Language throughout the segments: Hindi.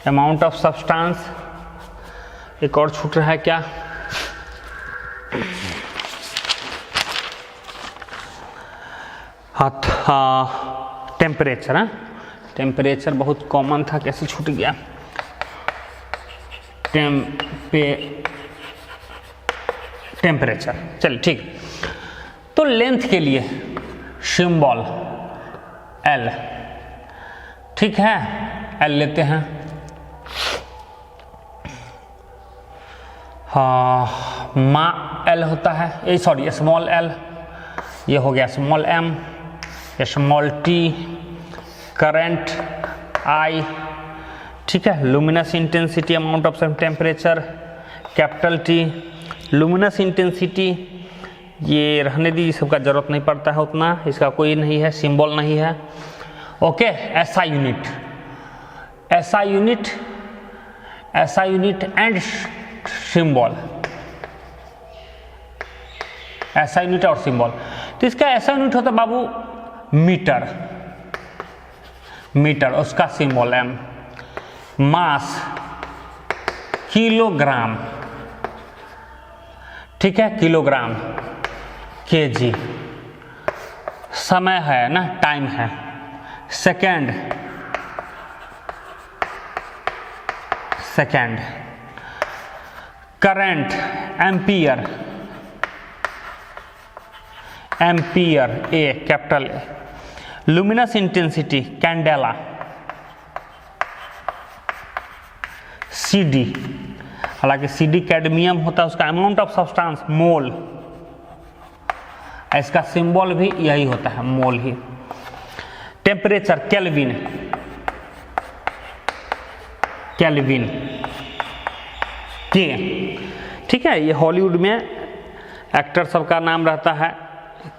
अमाउंट ऑफ सब्सटेंस, एक और छूट रहा है क्या, हाँ टेम्परेचर। हाँ टेम्परेचर बहुत कॉमन था, कैसे छूट गया, टेम्परेचर। चलिए ठीक। तो लेंथ के लिए सिंबल एल, ठीक है, एल लेते हैं। हाँ मा एल होता है, ये सॉरी स्मॉल एल, ये हो गया small M, small T, current I, ठीक है। Luminous intensity, amount of temperature capital T. Luminous intensity ये रहने दी, इसका जरूरत नहीं पड़ता है उतना, इसका कोई नहीं है, सिंबल नहीं है। ओके, ऐसा यूनिट, ऐसा यूनिट, ऐसा यूनिट एंड सिंबल, ऐसा यूनिट और सिंबल। तो इसका ऐसा यूनिट होता है बाबू मीटर, मीटर, उसका सिंबल एम। मास किलोग्राम, ठीक है, किलोग्राम, केजी। समय है ना, टाइम है, second, second. Current ampere, ampere, A capital A. Luminous intensity candela, CD, हालांकि सीडी कैडमियम होता है, उसका अमाउंट ऑफ सब्सटेंस मोल, इसका सिंबल भी यही होता है, मोल ही। टेम्परेचर केल्विन, केल्विन के, ठीक है। ये हॉलीवुड में एक्टर सबका नाम रहता है,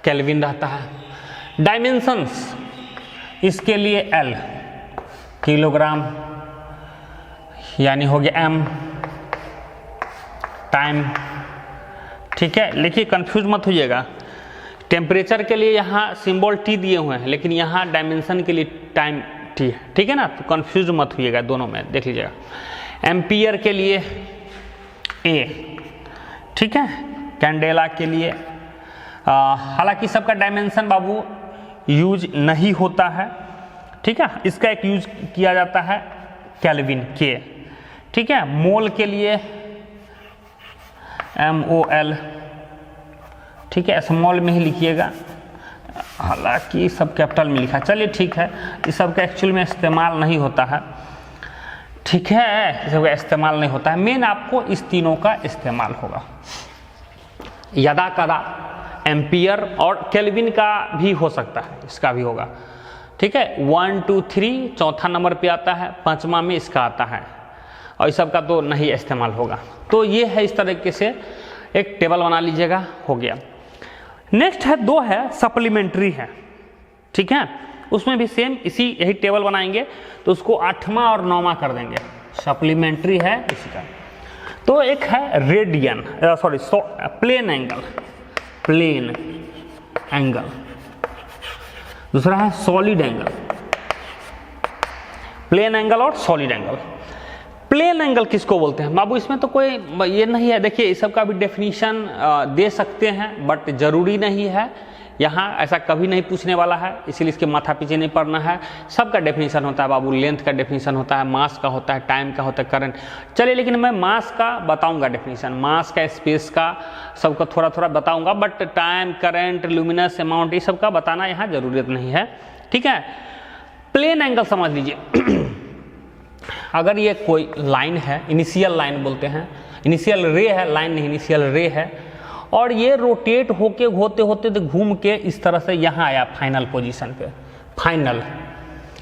केल्विन रहता है। डायमेंशंस इसके लिए एल, किलोग्राम यानी हो गया एम, टाइम, ठीक है। लिखिए, कंफ्यूज मत होइएगा। टेम्परेचर के लिए यहाँ सिंबल टी दिए हुए हैं, लेकिन यहाँ डायमेंशन के लिए टाइम टी है, ठीक है ना। तो कंफ्यूज मत होइएगा, दोनों में देख लीजिएगा। एम्पियर के लिए ए, ठीक है। कैंडेला के लिए हालांकि सबका डायमेंशन बाबू यूज नहीं होता है, ठीक है। इसका एक यूज किया जाता है केल्विन के, ठीक है। मोल के लिए MOL, ठीक है, स्मॉल में ही लिखिएगा, हालांकि सब कैपिटल में लिखा। चलिए ठीक है, इस सब का एक्चुअल में इस्तेमाल नहीं होता है, ठीक है, इस सब का इस्तेमाल नहीं होता है। मेन आपको इस तीनों का इस्तेमाल होगा। यदा कदा एम्पियर और केल्विन का भी हो सकता है, इसका भी होगा, ठीक है। 1 2 3 चौथा नंबर पे आता है, पांचवा में इसका आता है, और इस सब का तो नहीं इस्तेमाल होगा। तो ये है, इस तरीके से एक टेबल बना लीजिएगा, हो गया। नेक्स्ट है, दो है सप्लीमेंट्री है, ठीक है। उसमें भी सेम इसी यही टेबल बनाएंगे, तो उसको 8वां और 9वां कर देंगे। सप्लीमेंट्री है इसका, तो एक है radian, sorry plane angle, plane angle. दूसरा है सॉलिड एंगल, प्लेन एंगल और सॉलिड एंगल। प्लेन एंगल किसको बोलते हैं बाबू? इसमें तो कोई ये नहीं है, देखिए इस सब का भी डेफिनेशन दे सकते हैं, बट जरूरी नहीं है, यहाँ ऐसा कभी नहीं पूछने वाला है, इसीलिए इसके माथा पीछे नहीं पड़ना है। सबका डेफिनेशन होता है बाबू, लेंथ का डेफिनेशन होता है, मास का होता है, टाइम का होता है, करंट। चलिए, लेकिन मैं मास का बताऊंगा डेफिनेशन, मास का, स्पेस का, सबका थोड़ा थोड़ा बताऊंगा, but time, current, luminous, amount, ये सब का बताना यहाँ जरूरत नहीं है, ठीक है। प्लेन एंगल समझ लीजिए, अगर ये कोई लाइन है, इनिशियल लाइन बोलते हैं, इनिशियल रे है, लाइन नहीं, इनिशियल रे है, और ये रोटेट होके होते होते तो घूम के इस तरह से यहाँ आया फाइनल पोजीशन पे, फाइनल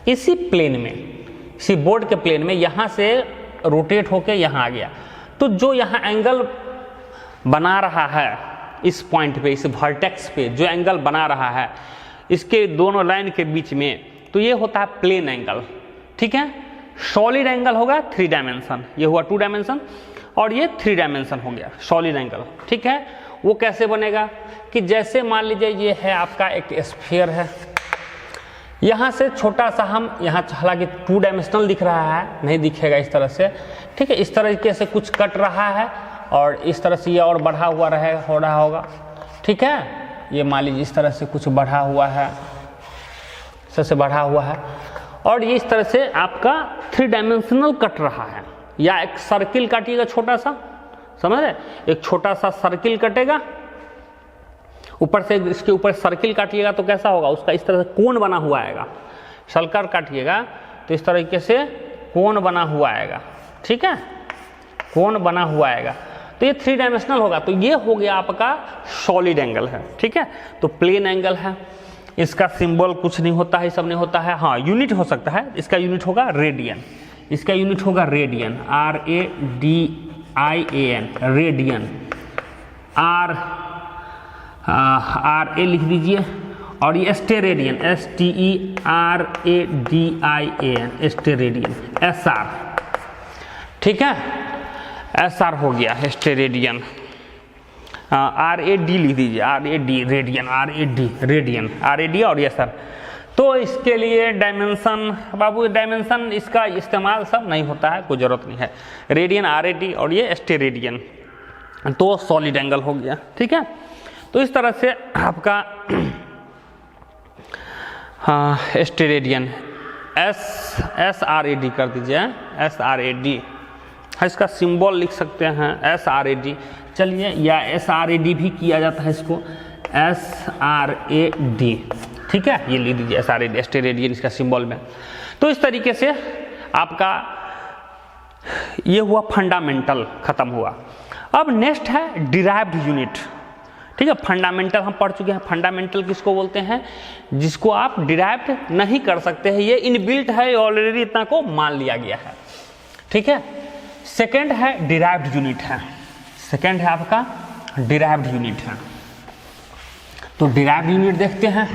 इसी प्लेन में, इसी बोर्ड के प्लेन में यहाँ से रोटेट होके यहाँ आ गया। तो जो यहाँ एंगल बना रहा है इस पॉइंट पे, इस वर्टेक्स पे जो एंगल बना रहा है इसके दोनों लाइन के बीच में, तो ये होता है प्लेन एंगल, ठीक है। सॉलिड एंगल होगा 3 डायमेंशन, ये हुआ 2 डायमेंशन, और ये 3 डायमेंशन हो गया सॉलिड एंगल, ठीक है। वो कैसे बनेगा कि जैसे मान लीजिए ये है आपका एक स्फीयर है, यहाँ से छोटा सा हम यहाँ, हालांकि 2 डायमेंशनल दिख रहा है, नहीं दिखेगा इस तरह से, ठीक है। इस तरीके से कुछ कट रहा है और इस तरह से ये और बढ़ा हुआ हो रहा होगा, ठीक है। ये मान लीजिए इस तरह से कुछ बढ़ा हुआ है, इस तरह से बढ़ा हुआ है, और ये इस तरह से आपका 3 डायमेंशनल कट रहा है। या एक सर्किल काटिएगा छोटा सा, समझ रहे, एक छोटा सा सर्किल कटेगा, ऊपर से इसके ऊपर सर्किल काटिएगा तो कैसा होगा, उसका इस तरह से कोण बना हुआ आएगा। सर्कल काटिएगा तो इस तरीके से कोण बना हुआ आएगा, ठीक है, कोण बना हुआ आएगा। तो ये 3 डायमेंशनल होगा। तो ये हो गया आपका सॉलिड एंगल है, ठीक है। तो प्लेन एंगल है, इसका सिंबल कुछ नहीं होता है, सब नहीं होता है। हाँ, यूनिट हो सकता है, इसका यूनिट होगा रेडियन, इसका यूनिट होगा रेडियन, RADIAN, रेडियन। RA लिख दीजिए, और ये स्टेरेडियन, STERADIAN, स्टेरेडियन, SR, ठीक है, SR हो गया स्टेरेडियन। RAD लिख दीजिए, RAD रेडियन, रेडियन, RAD और SR। तो इसके लिए डायमेंशन, बाबू डायमेंशन इसका इस्तेमाल सब नहीं होता है, कोई ज़रूरत नहीं है। रेडियन, RAD और ये स्टेरेडियन, तो सॉलिड एंगल हो गया, ठीक है। तो इस तरह से आपका स्टेरेडियन, SRAD कर दीजिए, SRAD, इसका सिंबल लिख सकते हैं SRAD, चलिए, या SRAD भी किया जाता है इसको, SRAD, ठीक है, ये लिख दीजिए SRAD, स्टेरेडियन इसका सिंबल में। तो इस तरीके से आपका ये हुआ फंडामेंटल, खत्म हुआ। अब नेक्स्ट है डिराइव्ड यूनिट, ठीक है। फंडामेंटल हम पढ़ चुके हैं। फंडामेंटल किसको बोलते हैं, जिसको आप डिराइव्ड नहीं कर सकते हैं, ये इनबिल्ट है, ऑलरेडी इतना को मान लिया गया है, ठीक है। सेकेंड है डिराइव्ड यूनिट है, सेकेंड है आपका डिराइव्ड यूनिट है। तो डिराइव्ड यूनिट देखते हैं।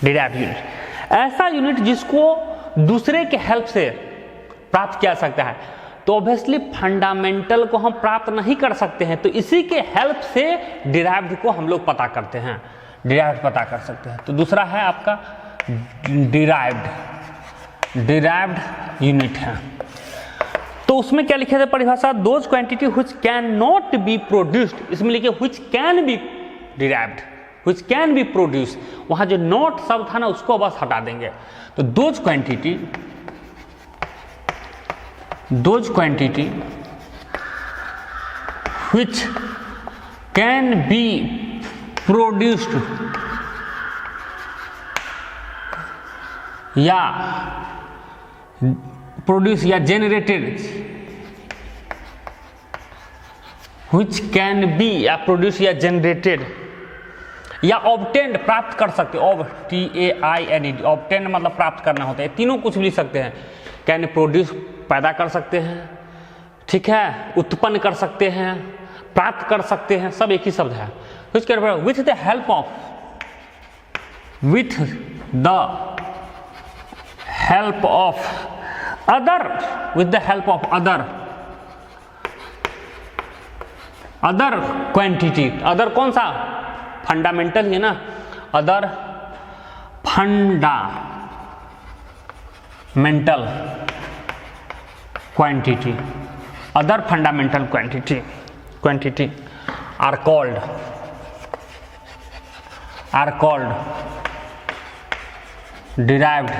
डिराइव्ड यूनिट ऐसा यूनिट जिसको दूसरे के हेल्प से प्राप्त किया सकता है। तो ऑब्वियसली फंडामेंटल को हम प्राप्त नहीं कर सकते हैं, तो इसी के हेल्प से डिराइव्ड को हम लोग पता करते हैं, डिराइव्ड पता कर सकते हैं। तो दूसरा है आपका डिराइव्ड यूनिट है। तो उसमें क्या लिखे थे परिभाषा, those quantity which can not be produced, इसमें लिखे which can be derived, which can be produce, वहां जो नॉट शब्द था ना उसको बस हटा देंगे। तो those quantity which can be produced या प्रोड्यूस या जनरेटेड, which can be या प्रोड्यूस या जनरेटेड या ऑब्टेन्ड, प्राप्त कर सकते, TAINED, ऑब्टेन्ड मतलब प्राप्त करना होता है। तीनों कुछ भी लिख सकते हैं। कैन प्रोड्यूस पैदा कर सकते हैं, ठीक है, उत्पन्न कर सकते हैं, प्राप्त कर सकते हैं, सब एक ही शब्द है। With the help of, other, with the help of other quantity, other कौन सा, फंडामेंटल है ना, other fundamental quantity, other fundamental quantity are called derived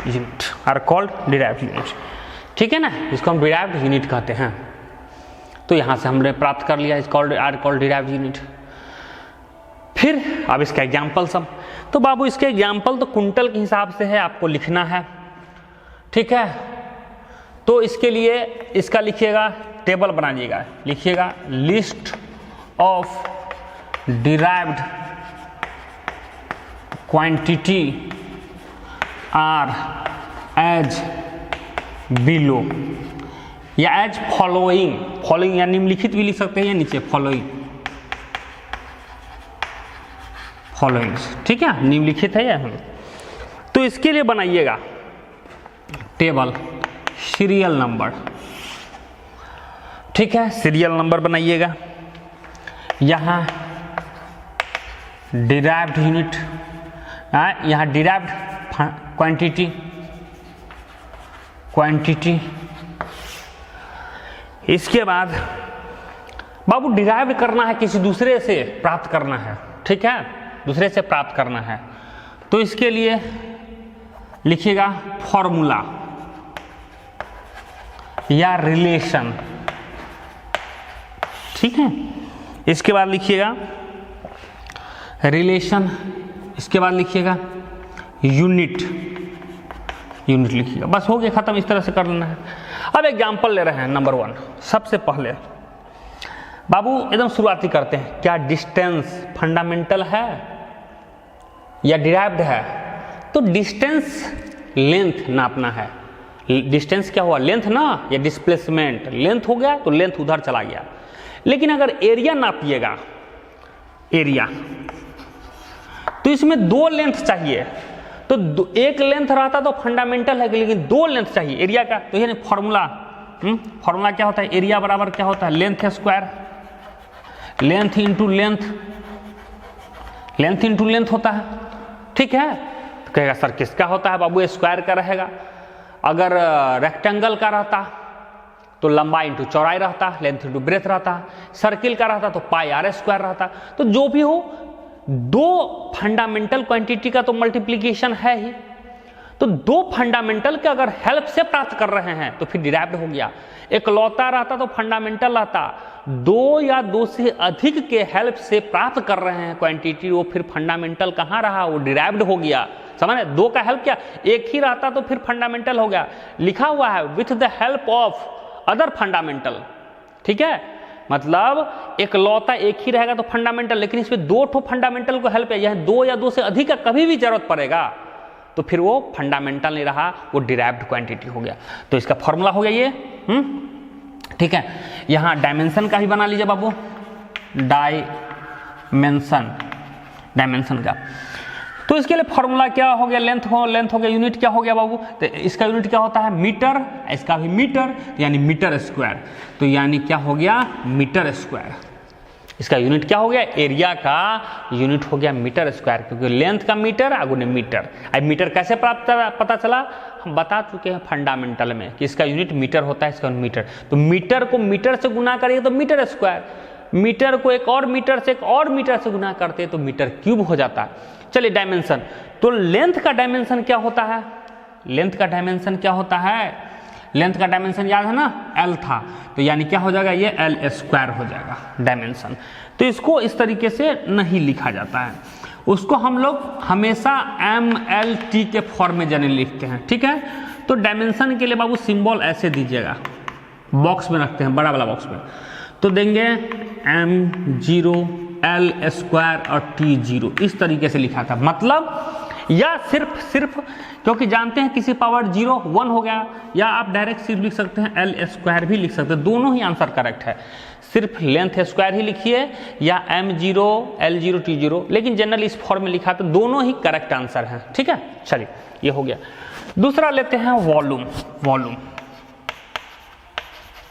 unit, are called derived unit, ठीक है ना, इसको हम डिराइव्ड यूनिट कहते हैं। तो यहां से हमने प्राप्त कर लिया, आर कॉल्ड डिराइव्ड यूनिट। फिर अब इसका एग्जाम्पल सब, तो बाबू इसके एग्जाम्पल तो कुंटल के हिसाब से है, आपको लिखना है, ठीक है। तो इसके लिए इसका लिखिएगा, टेबल बनाइएगा, लिखिएगा list of derived quantity are as below या एज फॉलोइंग या निम्नलिखित भी लिख सकते हैं, या नीचे फॉलोइंग, ठीक है, निम्नलिखित है यह। तो इसके लिए बनाइएगा टेबल, सीरियल नंबर, ठीक है, सीरियल नंबर बनाइएगा। यहाँ डिराइव्ड यूनिट, यहाँ डिराइव्ड क्वांटिटी, इसके बाद बाबू डिराइव करना है, किसी दूसरे से प्राप्त करना है, ठीक है, दूसरे से प्राप्त करना है, तो इसके लिए लिखिएगा फॉर्मूला या रिलेशन, ठीक है। इसके बाद लिखिएगा रिलेशन, इसके बाद लिखिएगा यूनिट लिखिएगा, बस हो गया, खत्म। इस तरह से कर लेना है। अब एग्जाम्पल ले रहे हैं। नंबर 1, सबसे पहले बाबू एकदम शुरुआती करते हैं। क्या डिस्टेंस फंडामेंटल है या डिराइव्ड है? तो डिस्टेंस लेंथ नापना है। डिस्टेंस क्या हुआ? लेंथ ना, या डिस्प्लेसमेंट। लेंथ हो गया तो लेंथ उधर चला गया। लेकिन अगर एरिया नापिएगा, एरिया, तो इसमें 2 लेंथ चाहिए। तो एक लेंथ रहता तो फंडामेंटल है, लेकिन 2 लेंथ चाहिए एरिया का। तो यानी फॉर्मूला क्या होता है? एरिया बराबर क्या होता है? Length square, length into length, length into length होता है, ठीक है। तो कहेगा सर किसका होता है बाबू? स्क्वायर का रहेगा। अगर रेक्टेंगल का रहता तो लंबाई इंटू चौड़ाई रहता, लेंथ इंटू ब्रेथ रहता। सर्किल का रहता तो पाई आर स्क्वायर रहता। तो जो भी हो, 2 फंडामेंटल क्वांटिटी का तो मल्टीप्लीकेशन है ही। तो 2 फंडामेंटल के अगर हेल्प से प्राप्त कर रहे हैं तो फिर डिराइव्ड हो गया। इकलौता रहता तो फंडामेंटल रहता। 2 या 2 से अधिक के हेल्प से प्राप्त कर रहे हैं क्वांटिटी, वो फिर फंडामेंटल कहाँ रहा? वो डिराइव्ड हो गया। समझ रहे? 2 का हेल्प क्या? एक ही रहता तो फिर फंडामेंटल हो गया। लिखा हुआ है with the help of other fundamental, ठीक है। मतलब इकलौता एक ही रहेगा तो फंडामेंटल, लेकिन इसमें 2 फंडामेंटल को हेल्प है। यह 2 या 2 से अधिक का कभी भी जरूरत पड़ेगा तो फिर वो फंडामेंटल नहीं रहा, वो डिराइव्ड क्वांटिटी हो गया। तो इसका फॉर्मूला हो गया ये, ठीक है। यहां डायमेंशन का ही बना लीजिए बाबू, डायमेंशन का। तो इसके लिए फॉर्मूला क्या हो गया? लेंथ हो गया, यूनिट क्या हो गया बाबू? तो इसका यूनिट क्या होता है? मीटर, इसका भी मीटर, तो यानी मीटर स्क्वायर। तो यानी क्या हो गया? Metre square. इसका यूनिट क्या हो गया? एरिया का यूनिट हो गया मीटर स्क्वायर, क्योंकि लेंथ का मीटर आगुने मीटर। अब मीटर कैसे पता चला? हम बता चुके हैं फंडामेंटल में कि इसका यूनिट मीटर होता है, इसका मीटर। तो मीटर को मीटर से गुना करिए तो मीटर स्क्वायर, मीटर को एक और मीटर से एक और मीटर से गुना करते हैं तो मीटर क्यूब हो जाता है। चलिए डायमेंशन, तो लेंथ का डायमेंशन क्या होता है? लेंथ का डायमेंशन क्या होता है? लेंथ का डायमेंशन याद है ना? L था, तो यानी क्या हो जाएगा? ये L स्क्वायर हो जाएगा डायमेंशन। तो इसको इस तरीके से नहीं लिखा जाता है, उसको हम लोग हमेशा MLT के फॉर्म में जनरली लिखते हैं, ठीक है। तो डायमेंशन के लिए बाबू सिंबल ऐसे दीजिएगा, बॉक्स में रखते हैं, बड़ा वाला बॉक्स में। तो देंगे M0 L स्क्वायर और T0, इस तरीके से लिखा था। मतलब या सिर्फ क्योंकि जानते हैं किसी पावर 0 1 हो गया, या आप डायरेक्ट सिर्फ लिख सकते हैं L स्क्वायर भी लिख सकते हैं, दोनों ही आंसर करेक्ट है। सिर्फ लेंथ स्क्वायर ही लिखिए या M0 L0 T0, लेकिन जनरल इस फॉर्म में लिखा तो दोनों ही करेक्ट आंसर हैं, ठीक है। चलिए ये हो गया। दूसरा लेते हैं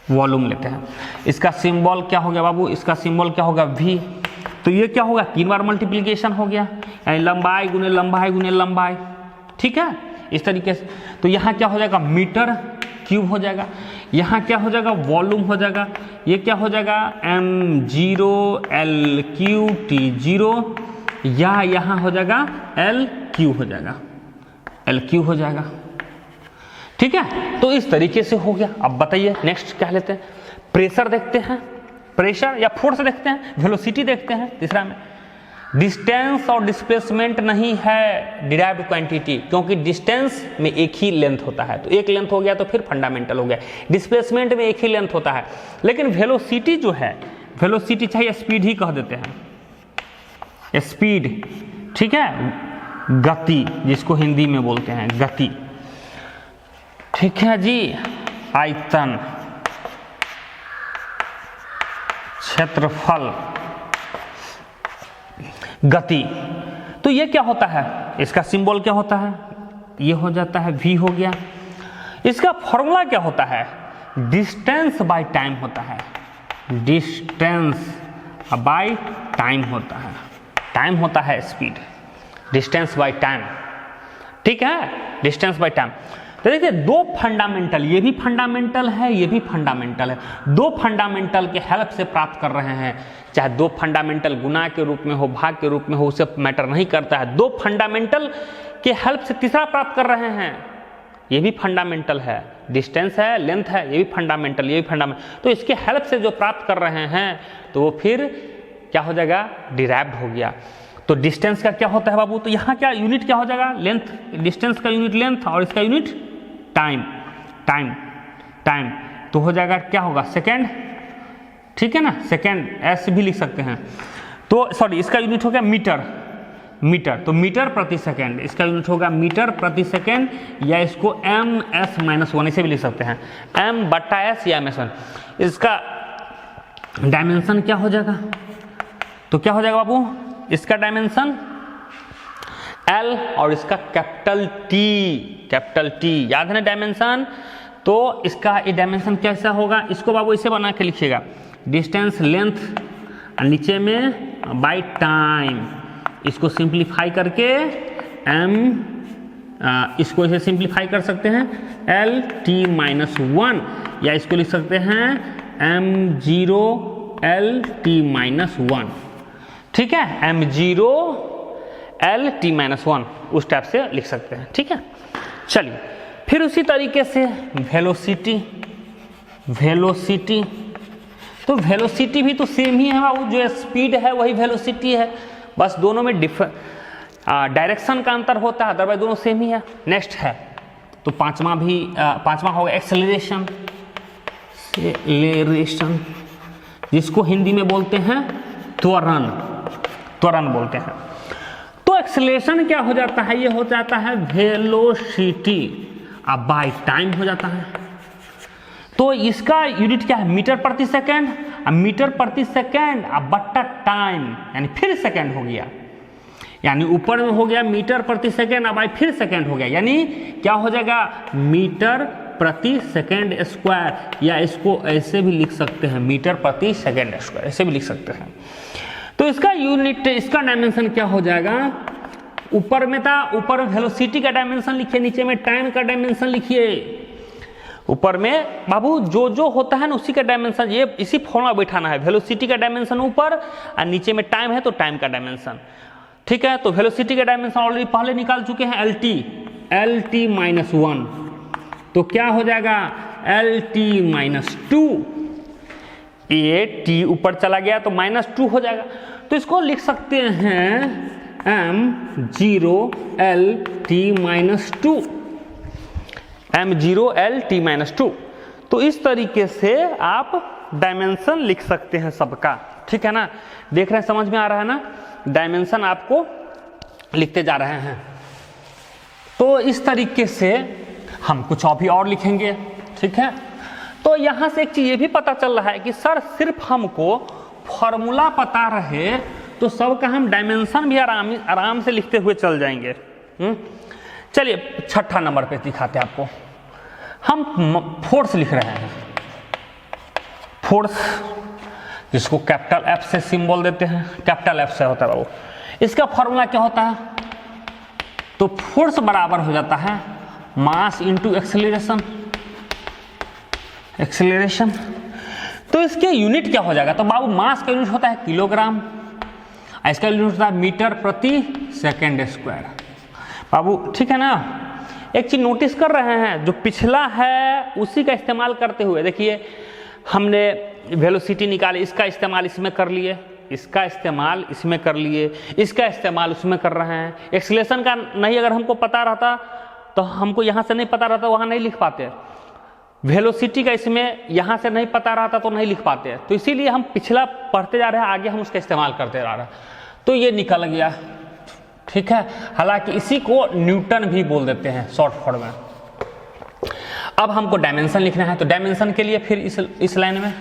वॉल्यूम लेते हैं। इसका सिंबल क्या हो गया बाबू? इसका सिंबल क्या होगा? V। तो ये क्या होगा? 3 बार मल्टीप्लीकेशन हो गया, यानी लंबाई गुने लंबाई गुने लंबाई, ठीक है, इस तरीके से। तो यहाँ क्या हो जाएगा? मीटर क्यूब हो जाएगा। यहाँ क्या हो जाएगा? वॉल्यूम हो जाएगा। ये क्या हो जाएगा? M0 L3 T0, या यहाँ हो जाएगा L3 हो जाएगा, L3 हो जाएगा, ठीक है। तो इस तरीके से हो गया। अब बताइए नेक्स्ट क्या लेते हैं? प्रेशर देखते हैं, प्रेशर या फोर्स देखते हैं, वेलोसिटी देखते हैं। तीसरा में डिस्टेंस और डिस्प्लेसमेंट नहीं है डिराइव्ड क्वांटिटी, क्योंकि डिस्टेंस में एक ही लेंथ होता है, तो एक लेंथ हो गया तो फिर फंडामेंटल हो गया। डिस्प्लेसमेंट में एक ही लेंथ होता है, लेकिन वेलोसिटी जो है, वेलोसिटी चाहे स्पीड ही कह देते हैं, स्पीड, ठीक है, गति जिसको हिंदी में बोलते हैं गति, ठीक है जी। आयतन, क्षेत्रफल, गति। तो ये क्या होता है? इसका सिंबल क्या होता है? ये हो जाता है V हो गया। इसका फॉर्मूला क्या होता है? डिस्टेंस बाय टाइम होता है, डिस्टेंस बाय टाइम होता है, टाइम होता है स्पीड, डिस्टेंस बाय टाइम, ठीक है, डिस्टेंस बाय टाइम। तो देखिए दो फंडामेंटल, ये भी फंडामेंटल है, ये भी फंडामेंटल है, दो फंडामेंटल के हेल्प से प्राप्त कर रहे हैं, चाहे दो फंडामेंटल गुना के रूप में हो, भाग के रूप में हो, उसे मैटर नहीं करता है, दो फंडामेंटल के हेल्प से तीसरा प्राप्त कर रहे हैं, ये भी फंडामेंटल है, डिस्टेंस है, लेंथ है, ये भी फंडामेंटल, ये भी फंडामेंटल। तो इसके हेल्प से जो प्राप्त कर रहे हैं तो वो फिर क्या हो जाएगा, डिराइव्ड हो गया। तो डिस्टेंस का क्या होता है बाबू, तो यहाँ क्या यूनिट क्या हो जाएगा, लेंथ, डिस्टेंस का यूनिट लेंथ और इसका यूनिट टाइम, टाइम, टाइम, तो हो जाएगा क्या होगा, सेकेंड, ठीक है ना, सेकेंड ऐसे भी लिख सकते हैं। तो सॉरी इसका यूनिट हो गया मीटर, मीटर, तो मीटर प्रति सेकेंड, इसका यूनिट होगा मीटर प्रति सेकेंड, या इसको ms-1 इसे भी लिख सकते हैं, m/s या ms1। इसका डायमेंशन क्या हो जाएगा, तो क्या हो जाएगा बाबू, इसका डायमेंशन L और इसका कैपिटल T, याद है ना डायमेंशन। तो इसका ये डायमेंशन कैसा होगा, इसको बाबू इसे बना के लिखिएगा, डिस्टेंस लेंथ नीचे में बाय टाइम, इसको सिंप्लीफाई करके इसको इसे सिंप्लीफाई कर सकते हैं LT-1, या इसको लिख सकते हैं m0LT-1, ठीक है, m0LT-1 उस टाइप से लिख सकते हैं, ठीक है। चलिए फिर उसी तरीके से वेलोसिटी, तो वेलोसिटी भी तो सेम ही है बाबू, जो स्पीड है वही वेलोसिटी है, बस दोनों में डायरेक्शन का अंतर होता है, अदरवाइज दोनों सेम ही है। नेक्स्ट है तो पांचवा होगा एक्सेलरेशन, जिसको हिंदी में बोलते हैं त्वरण बोलते हैं। तो एक्सेलरेशन क्या हो जाता है, ये हो जाता है वेलोसिटी अब बाय टाइम हो जाता है। तो इसका यूनिट क्या है, मीटर प्रति सेकेंड, अब मीटर प्रति सेकेंड अब बट्टा टाइम, यानी फिर सेकेंड हो गया, यानी ऊपर में हो गया मीटर प्रति सेकेंड, अब फिर सेकेंड हो गया, यानी क्या हो जाएगा, मीटर प्रति सेकेंड स्क्वायर, या इसको ऐसे भी लिख सकते हैं मीटर प्रति सेकेंड स्क्वायर, ऐसे भी लिख सकते हैं। तो इसका यूनिट, इसका डायमेंशन क्या हो जाएगा, ऊपर में था, ऊपर में वेलोसिटी का डायमेंशन लिखिए, नीचे में टाइम का डायमेंशन लिखिए। ऊपर में बाबू जो होता है ना उसी का डायमेंशन, ये इसी फॉर्मूला बैठाना है, वेलोसिटी का डायमेंशन ऊपर और नीचे में टाइम है तो टाइम का डायमेंशन, ठीक है। तो वेलोसिटी का डायमेंशन ऑलरेडी पहले निकाल चुके हैं, LT-1, तो क्या हो जाएगा LT-2, ये t ऊपर चला गया तो -2 हो जाएगा, तो इसको लिख सकते हैं m0LT-2, तो इस तरीके से आप डायमेंशन लिख सकते हैं सबका, ठीक है ना। देख रहे हैं, समझ में आ रहा है ना, डायमेंशन आपको लिखते जा रहे हैं। तो इस तरीके से हम कुछ अभी और लिखेंगे, ठीक है। तो यहाँ से एक चीज ये भी पता चल रहा है कि सर सिर्फ हमको फॉर्मूला पता रहे तो सबका हम डायमेंशन भी आराम से लिखते हुए चल जाएंगे। चलिए छठा नंबर पे दिखाते हैं आपको, हम फोर्स लिख रहे हैं, फोर्स जिसको कैपिटल F से सिंबल देते हैं, कैपिटल F से होता है वो। इसका फॉर्मूला क्या होता है, तो फोर्स बराबर हो जाता है मास इंटू एक्सेलरेशन। तो इसके यूनिट क्या हो जाएगा, तो बाबू मास का यूनिट होता है किलोग्राम, इसका यूनिट होता है मीटर प्रति सेकेंड स्क्वायर बाबू, ठीक है ना। एक चीज नोटिस कर रहे हैं, जो पिछला है उसी का इस्तेमाल करते हुए, देखिए हमने वेलोसिटी निकाली, इसका इस्तेमाल इसमें कर लिए, इसका इस्तेमाल इसमें कर लिए, इसका इस्तेमाल उसमें कर रहे हैं। एक्सेलरेशन का नहीं अगर हमको पता रहता तो हमको यहाँ से नहीं पता रहता, वहाँ नहीं लिख पाते। वेलोसिटी का इसमें यहाँ से नहीं पता रहता तो नहीं लिख पाते, तो इसीलिए हम पिछला पढ़ते जा रहे हैं, आगे हम उसका इस्तेमाल करते जा रहे हैं, तो ये निकल गया, ठीक है। हालांकि इसी को न्यूटन भी बोल देते हैं शॉर्ट फॉर्म में। अब हमको डायमेंशन लिखना है, तो डायमेंशन के लिए फिर इस लाइन में,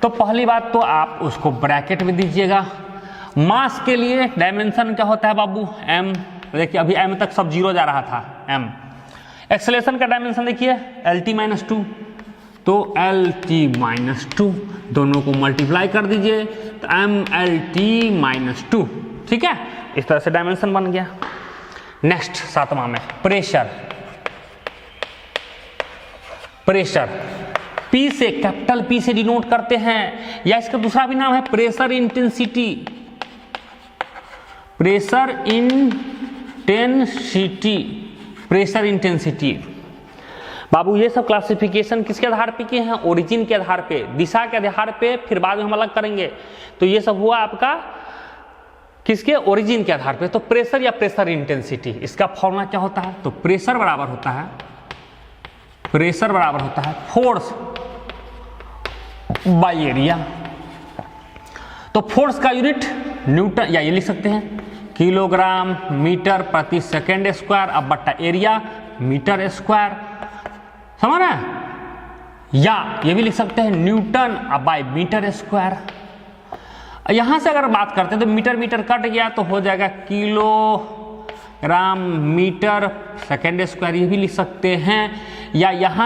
तो पहली बात तो आप उसको ब्रैकेट में दीजिएगा। मास के लिए डायमेंशन क्या होता है बाबू, m, देखिए अभी m तक सब जीरो जा रहा था, m। एक्सेलरेशन का डायमेंशन देखिए LT-2, तो LT-2 दोनों को मल्टीप्लाई कर दीजिए तो MLT-2, ठीक है, इस तरह से डायमेंशन बन गया। नेक्स्ट 7वां में प्रेशर। प्रेशर P से, कैपिटल P से डिनोट करते हैं, या इसका दूसरा भी नाम है pressure intensity. Pressure intensity, pressure intensity. बाबू ये सब क्लासिफिकेशन किसके आधार पे किए हैं? ओरिजिन के आधार पे, दिशा के आधार पे, फिर बाद में हम अलग करेंगे। तो ये सब हुआ आपका किसके? ओरिजिन के आधार पे। तो प्रेशर या प्रेशर इंटेंसिटी, इसका फॉर्मूला क्या होता है? तो प्रेशर बराबर होता है, प्रेशर बराबर होता है फोर्स बाय एरिया। तो फोर्स का यूनिट न्यूटन, या ये लिख सकते हैं किलोग्राम मीटर प्रति सेकेंड स्क्वायर, अब बट्टा एरिया मीटर स्क्वायर, समझ रहे हैं? या ये भी लिख सकते हैं न्यूटन बाय मीटर स्क्वायर। यहां से अगर बात करते हैं तो मीटर मीटर कट गया तो हो जाएगा किलोग्राम मीटर सेकेंड स्क्वायर, ये भी लिख सकते हैं। या यहां